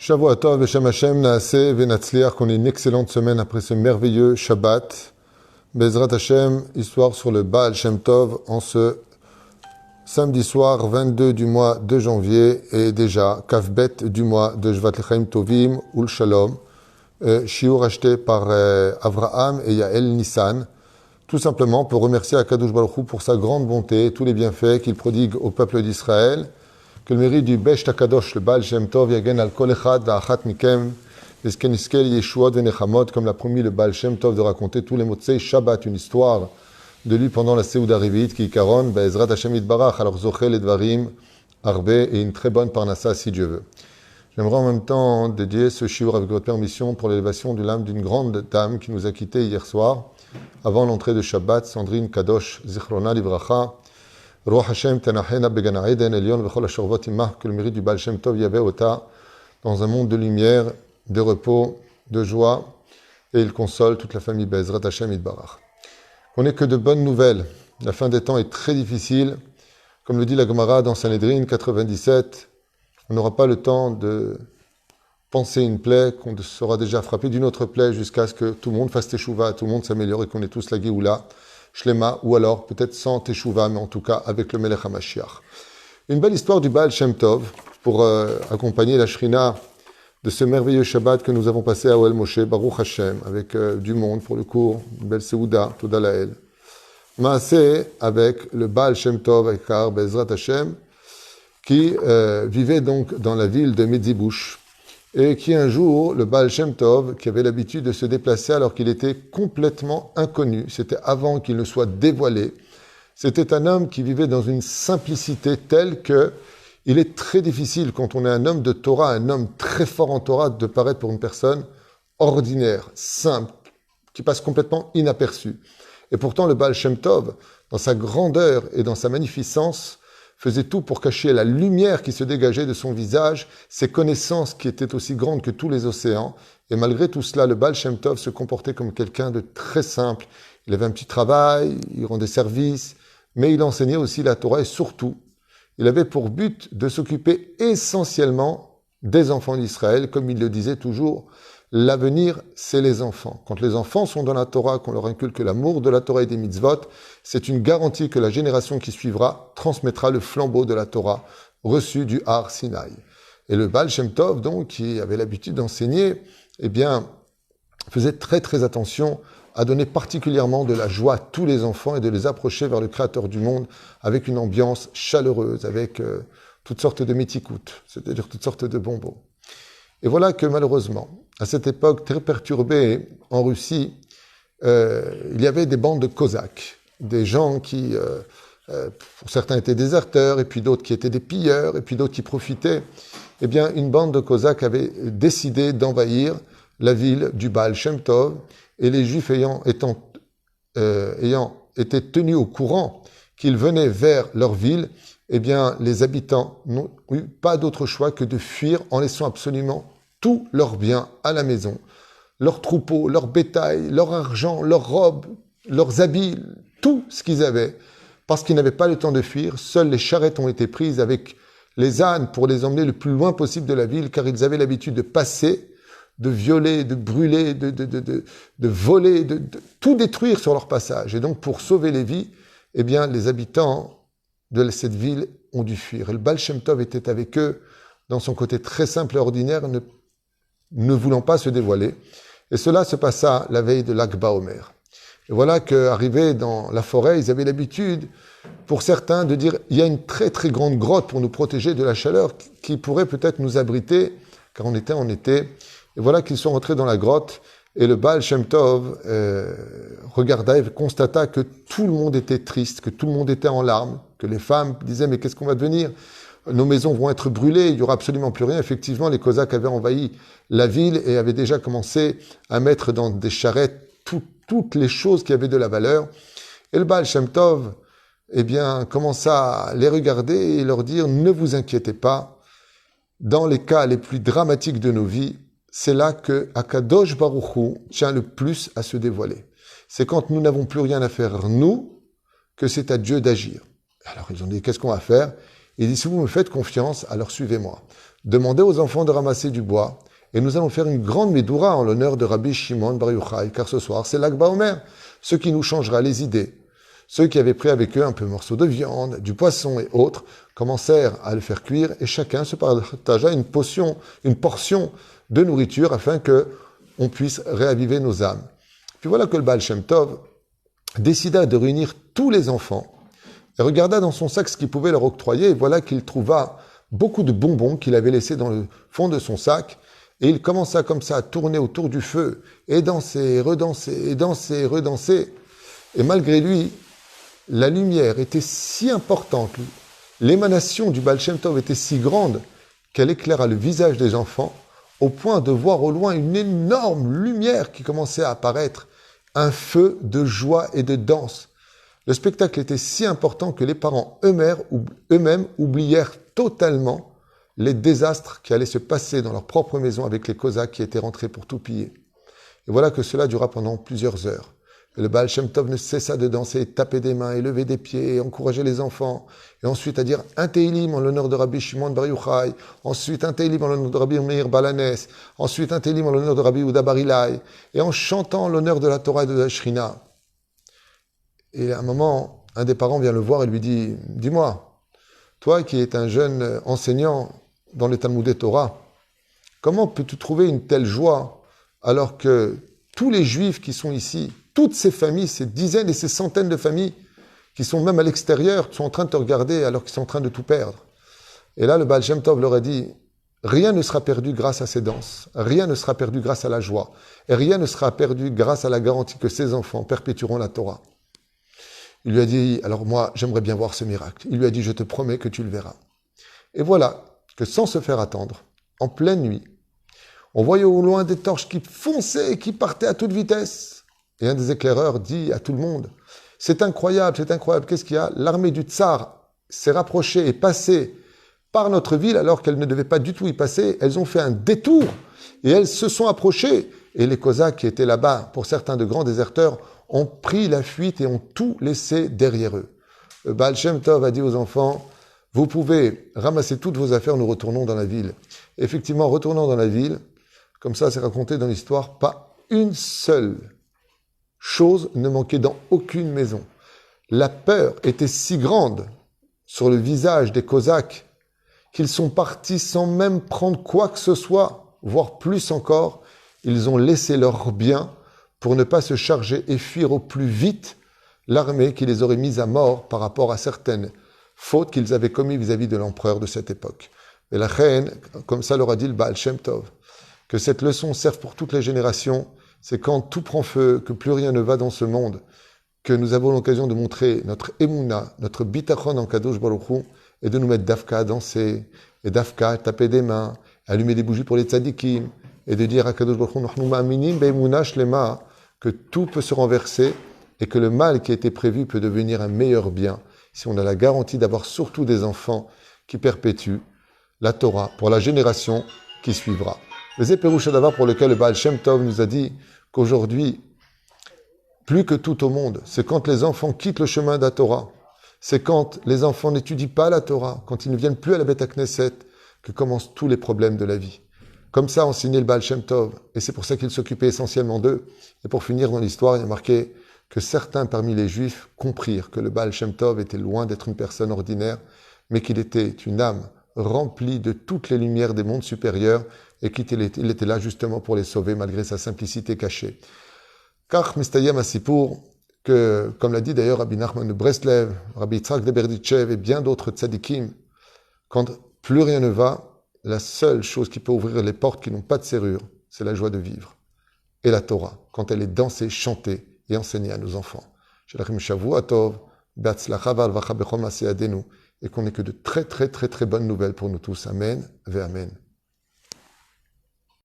Shavua Tov, Beshem Hashem, Naaseh, Venatzliach, qu'on ait une excellente semaine après ce merveilleux Shabbat. Bezrat Hashem, histoire sur le Baal Shem Tov, en ce samedi soir 22 du mois de janvier, et déjà, Kavbet du mois de Shvat Lechaim Tovim, Ul Shalom, shiur acheté par Avraham et Yael Nissan, tout simplement pour remercier Akadosh Baruch Hu pour sa grande bonté, tous les bienfaits qu'il prodigue au peuple d'Israël. Que le mérite du Besh Takadosh, le Baal Shem Tov, yagen al kol echad va'achat mikem, eskeniskel yeshuot venechamot, comme l'a promis le Baal Shem Tov de raconter tous les motzei Shabbat, une histoire de lui pendant la Seuda Rivit, qui karon, be'ezrat Hashem yitbarach, alors zochel et dvarim, arbe, et une très bonne parnassa si Dieu veut. J'aimerais en même temps dédier ce shiur avec votre permission pour l'élévation de l'âme d'une grande dame qui nous a quittés hier soir, avant l'entrée de Shabbat, Sandrine Kadosh, Zichrona Livracha, Ruach Hashem Tenachena Begana Eden Elion Vechol Ashorvot Imah, que le mérite du Baal Shem Tov Yaveh Ota, dans un monde de lumière, de repos, de joie, et il console toute la famille Bezrat Hashem Yitbarach. On n'est que de bonnes nouvelles. La fin des temps est très difficile. Comme le dit la Gemara dans Sanhedrin 97, on n'aura pas le temps de penser une plaie, qu'on sera déjà frappé d'une autre plaie jusqu'à ce que tout le monde fasse teshuva, tout le monde s'améliore et qu'on ait tous la Géoula. Shlema, ou alors peut-être sans Teshuvah, mais en tout cas avec le Melech HaMashiach. Une belle histoire du Baal Shem Tov pour accompagner la Shrina de ce merveilleux Shabbat que nous avons passé à Ohel Moshe, Baruch Hashem, avec du monde pour le cours, une belle Seuda, Toda Lael. Maaseh avec le Baal Shem Tov, Ekar Bezrat Hashem, qui vivait donc dans la ville de Medzibush, et qui un jour, le Baal Shem Tov, qui avait l'habitude de se déplacer alors qu'il était complètement inconnu, c'était avant qu'il ne soit dévoilé, c'était un homme qui vivait dans une simplicité telle que il est très difficile, quand on est un homme de Torah, un homme très fort en Torah, de paraître pour une personne ordinaire, simple, qui passe complètement inaperçue. Et pourtant, le Baal Shem Tov, dans sa grandeur et dans sa magnificence, faisait tout pour cacher la lumière qui se dégageait de son visage, ses connaissances qui étaient aussi grandes que tous les océans. Et malgré tout cela, le Baal Shem Tov se comportait comme quelqu'un de très simple. Il avait un petit travail, il rendait service, mais il enseignait aussi la Torah et surtout, il avait pour but de s'occuper essentiellement des enfants d'Israël, comme il le disait toujours. L'avenir, c'est les enfants. Quand les enfants sont dans la Torah, qu'on leur inculque l'amour de la Torah et des mitzvot, c'est une garantie que la génération qui suivra transmettra le flambeau de la Torah reçu du Har Sinaï. Et le Baal Shem Tov, donc, qui avait l'habitude d'enseigner, eh bien, faisait très très attention à donner particulièrement de la joie à tous les enfants et de les approcher vers le Créateur du monde avec une ambiance chaleureuse, avec toutes sortes de métikoutes, c'est-à-dire toutes sortes de bonbons. Et voilà que malheureusement, à cette époque très perturbée en Russie, il y avait des bandes de Cosaques, des gens qui, pour certains étaient déserteurs, et puis d'autres qui étaient des pilleurs, et puis d'autres qui profitaient. Eh bien, une bande de Cosaques avait décidé d'envahir la ville du Baal Shem Tov, et les Juifs ayant été tenus au courant qu'ils venaient vers leur ville, eh bien, les habitants n'ont eu pas d'autre choix que de fuir en laissant absolument tous leurs biens à la maison, leurs troupeaux, leur bétail, leur argent, leurs robes, leurs habits, tout ce qu'ils avaient, parce qu'ils n'avaient pas le temps de fuir. Seules les charrettes ont été prises avec les ânes pour les emmener le plus loin possible de la ville, car ils avaient l'habitude de passer, de violer, de brûler, de voler, de tout détruire sur leur passage. Et donc, pour sauver les vies, eh bien, les habitants de cette ville ont dû fuir. Et le Baal Shem Tov était avec eux dans son côté très simple et ordinaire, ne voulant pas se dévoiler. Et cela se passa la veille de l'Akba Omer. Et voilà qu'arrivés dans la forêt, ils avaient l'habitude, pour certains, de dire il y a une très très grande grotte pour nous protéger de la chaleur qui pourrait peut-être nous abriter, car on était en été. Et voilà qu'ils sont rentrés dans la grotte, et le Baal Shem Tov regarda et constata que tout le monde était triste, que tout le monde était en larmes, que les femmes disaient « Mais qu'est-ce qu'on va devenir ? Nos maisons vont être brûlées, il n'y aura absolument plus rien. » Effectivement, les Cosaques avaient envahi la ville et avaient déjà commencé à mettre dans des charrettes toutes les choses qui avaient de la valeur. Et le Baal Shem Tov, eh bien, commença à les regarder et leur dire « Ne vous inquiétez pas, dans les cas les plus dramatiques de nos vies, c'est là que Akadosh Baruch Hu tient le plus à se dévoiler. C'est quand nous n'avons plus rien à faire, nous, que c'est à Dieu d'agir. » Alors ils ont dit « Qu'est-ce qu'on va faire ?» Il dit, si vous me faites confiance, alors suivez-moi. Demandez aux enfants de ramasser du bois, et nous allons faire une grande médoura en l'honneur de Rabbi Shimon Bar Yochai, car ce soir, c'est l'Akba Omer, ce qui nous changera les idées. Ceux qui avaient pris avec eux un peu de morceaux de viande, du poisson et autres, commencèrent à le faire cuire, et chacun se partagea une portion de nourriture afin que on puisse réaviver nos âmes. Puis voilà que le Baal Shem Tov décida de réunir tous les enfants et regarda dans son sac ce qu'il pouvait leur octroyer, et voilà qu'il trouva beaucoup de bonbons qu'il avait laissés dans le fond de son sac, et il commença comme ça à tourner autour du feu, et danser, redanser, et danser, redanser. Et malgré lui, la lumière était si importante, l'émanation du Baal Shem Tov était si grande qu'elle éclaira le visage des enfants, au point de voir au loin une énorme lumière qui commençait à apparaître, un feu de joie et de danse. Le spectacle était si important que les parents eux-mêmes oublièrent totalement les désastres qui allaient se passer dans leur propre maison avec les Cosaques qui étaient rentrés pour tout piller. Et voilà que cela dura pendant plusieurs heures. Et le Baal Shem Tov ne cessa de danser, et taper des mains, et lever des pieds, et encourager les enfants. Et ensuite à dire un Teilim en l'honneur de Rabbi Shimon Bar Yochai. Ensuite un Teilim en l'honneur de Rabbi Meir Balanes. Ensuite un Teilim en l'honneur de Rabbi Yehuda Bar Ilai. Et en chantant l'honneur de la Torah et de la Shrina. Et à un moment, un des parents vient le voir et lui dit, dis-moi, toi qui es un jeune enseignant dans les Talmudé Torah, comment peux-tu trouver une telle joie alors que tous les Juifs qui sont ici, toutes ces familles, ces dizaines et ces centaines de familles qui sont même à l'extérieur, sont en train de te regarder alors qu'ils sont en train de tout perdre. Et là, le Baal Shem Tov leur a dit, rien ne sera perdu grâce à ces danses, rien ne sera perdu grâce à la joie, et rien ne sera perdu grâce à la garantie que ces enfants perpétueront la Torah. Il lui a dit, alors moi, j'aimerais bien voir ce miracle. Il lui a dit, je te promets que tu le verras. Et voilà que sans se faire attendre, en pleine nuit, on voyait au loin des torches qui fonçaient et qui partaient à toute vitesse. Et un des éclaireurs dit à tout le monde, c'est incroyable, qu'est-ce qu'il y a? L'armée du Tsar s'est rapprochée et passée par notre ville alors qu'elle ne devait pas du tout y passer. Elles ont fait un détour et elles se sont approchées. Et les Cosaques qui étaient là-bas, pour certains de grands déserteurs, ont pris la fuite et ont tout laissé derrière eux. Le Baal Shem Tov a dit aux enfants, vous pouvez ramasser toutes vos affaires, nous retournons dans la ville. Effectivement, retournant dans la ville, comme ça c'est raconté dans l'histoire, pas une seule chose ne manquait dans aucune maison. La peur était si grande sur le visage des Cosaques qu'ils sont partis sans même prendre quoi que ce soit, voire plus encore, ils ont laissé leurs biens pour ne pas se charger et fuir au plus vite l'armée qui les aurait mis à mort par rapport à certaines fautes qu'ils avaient commises vis-à-vis de l'empereur de cette époque. Et la reine, comme ça leur a dit le Baal Shem Tov, que cette leçon serve pour toutes les générations. C'est quand tout prend feu, que plus rien ne va dans ce monde, que nous avons l'occasion de montrer notre émouna, notre bitachon en Kadosh Baruch Hu, et de nous mettre d'Afka à danser, et d'Afka à taper des mains, allumer des bougies pour les tzadikim, et de dire à Kadosh Baruch Hu, Nachnu ma'aminim be'emouna shlema, que tout peut se renverser, et que le mal qui a été prévu peut devenir un meilleur bien, si on a la garantie d'avoir surtout des enfants qui perpétuent la Torah pour la génération qui suivra. C'est Pérouche d'Avar pour lequel le Baal Shem Tov nous a dit qu'aujourd'hui, plus que tout au monde, c'est quand les enfants quittent le chemin de la Torah, c'est quand les enfants n'étudient pas la Torah, quand ils ne viennent plus à la Beth Knesset, que commencent tous les problèmes de la vie. Comme ça enseignait le Baal Shem Tov, et c'est pour ça qu'il s'occupait essentiellement d'eux. Et pour finir dans l'histoire, il y a marqué que certains parmi les Juifs comprirent que le Baal Shem Tov était loin d'être une personne ordinaire, mais qu'il était une âme remplie de toutes les lumières des mondes supérieurs, et qu'il était là justement pour les sauver malgré sa simplicité cachée. Car Mistayem Asipour, que, comme l'a dit d'ailleurs Rabbi Nachman de Breslev, Rabbi Yitzhak de Berditchev et bien d'autres tzadikim, quand plus rien ne va, la seule chose qui peut ouvrir les portes qui n'ont pas de serrure, c'est la joie de vivre. Et la Torah, quand elle est dansée, chantée et enseignée à nos enfants. Shalachim Shavua Tov, Be'atzlacha v'alvacha bechol ma'aseh yadenu, et qu'on n'ait que de très très très très bonnes nouvelles pour nous tous. Amen, ve Amen.